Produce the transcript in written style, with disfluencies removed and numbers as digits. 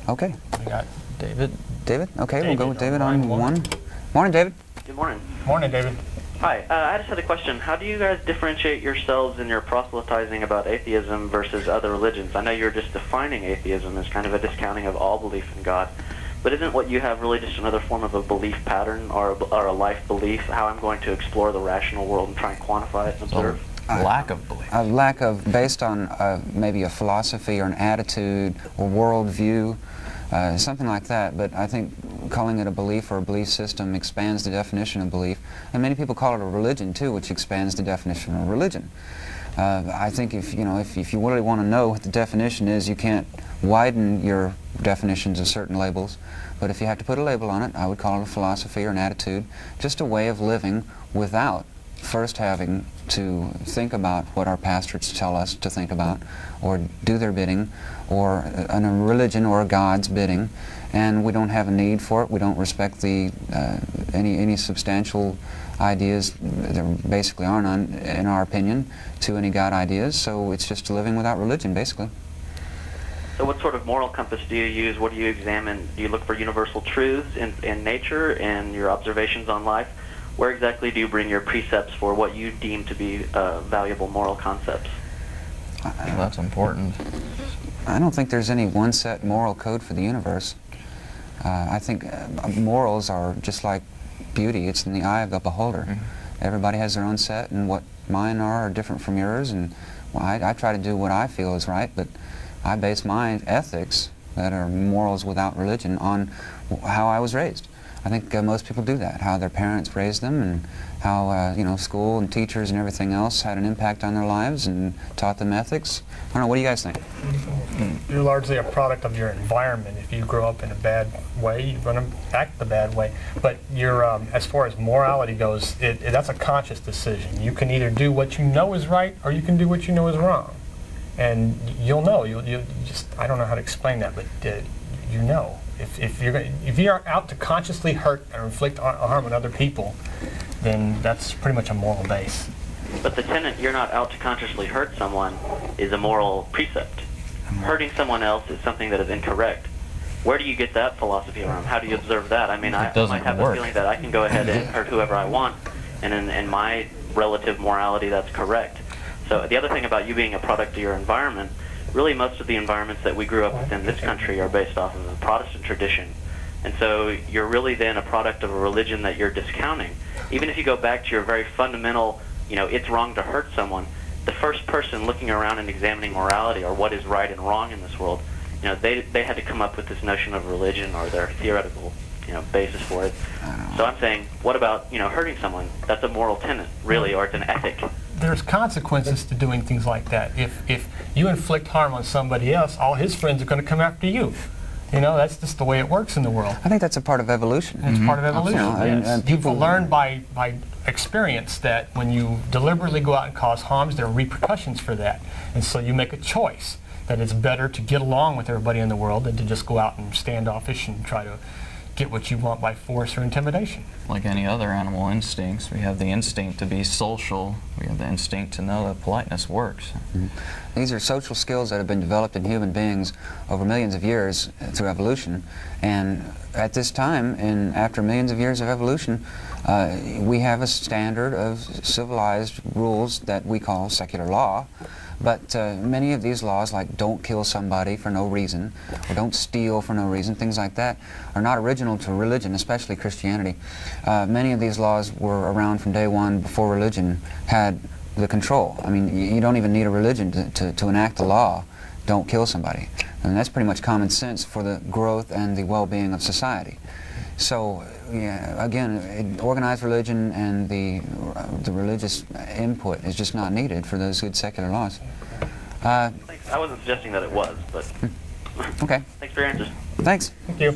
Okay. We got David. David? Okay, David we'll go with David on on line 1. Morning, David. Good morning. Morning, David. Hi, I just had a question. How do you guys differentiate yourselves in your proselytizing about atheism versus other religions? I know you're just defining atheism as kind of a discounting of all belief in God, but isn't what you have really just another form of a belief pattern or a life belief, how I'm going to explore the rational world and try and quantify it and observe? A lack of belief. A lack of, based on maybe a philosophy or an attitude or worldview, something like that. But I think calling it a belief or a belief system expands the definition of belief. And many people call it a religion too, which expands the definition of religion. I think if you really want to know what the definition is, you can't widen your definitions of certain labels. But if you have to put a label on it, I would call it a philosophy or an attitude, just a way of living without first having to think about what our pastors tell us to think about, or do their bidding, or a religion or a God's bidding, and we don't have a need for it. We don't respect the any substantial ideas. There basically are none, in our opinion, to any God ideas. So it's just living without religion, basically. So what sort of moral compass do you use? What do you examine? Do you look for universal truths in nature and your observations on life? Where exactly do you bring your precepts for what you deem to be valuable moral concepts? That's important. I don't think there's any one set moral code for the universe. I think morals are just like beauty. It's in the eye of the beholder. Mm-hmm. Everybody has their own set, and what mine are different from yours. And well, I try to do what I feel is right, but I base my ethics, that are morals without religion, on how I was raised. I think most people do that, how their parents raised them, and how school and teachers and everything else had an impact on their lives and taught them ethics. I don't know, what do you guys think? You're largely a product of your environment. If you grow up in a bad way, you're going to act the bad way. But you're, as far as morality goes, that's a conscious decision. You can either do what you know is right, or you can do what you know is wrong. And you'll know. You just, I don't know how to explain that, but you know. If you're out to consciously hurt or inflict harm on other people, then that's pretty much a moral base. But the tenet, you're not out to consciously hurt someone, is a moral precept. Hurting someone else is something that is incorrect. Where do you get that philosophy from? How do you observe that? I mean, I might have a feeling that I can go ahead and hurt whoever I want, and in my relative morality, that's correct. So the other thing about you being a product of your environment, really most of the environments that we grew up with in this country are based off of the Protestant tradition. And so you're really then a product of a religion that you're discounting. Even if you go back to your very fundamental, it's wrong to hurt someone, the first person looking around and examining morality or what is right and wrong in this world, they had to come up with this notion of religion or their theoretical basis for it. So I'm saying, what about hurting someone? That's a moral tenet, really, or it's an ethic. There's consequences to doing things like that. If you inflict harm on somebody else, all his friends are going to come after you. That's just the way it works in the world. I think that's a part of evolution. It's part of evolution. Yes. People learn by experience that when you deliberately go out and cause harms, there are repercussions for that. And so you make a choice that it's better to get along with everybody in the world than to just go out and standoffish and try to get what you want by force or intimidation. Like any other animal instincts, we have the instinct to be social. We have the instinct to know that politeness works. Mm-hmm. These are social skills that have been developed in human beings over millions of years through evolution. And at this time, and after millions of years of evolution, we have a standard of civilized rules that we call secular law. But many of these laws, like don't kill somebody for no reason, or don't steal for no reason, things like that, are not original to religion, especially Christianity. Many of these laws were around from day one before religion had the control. I mean, you don't even need a religion to enact the law, don't kill somebody. And that's pretty much common sense for the growth and the well-being of society. So, yeah, again, organized religion and the religious input is just not needed for those good secular laws. I wasn't suggesting that it was, but... Okay. Thanks for your answers. Thanks. Thank you.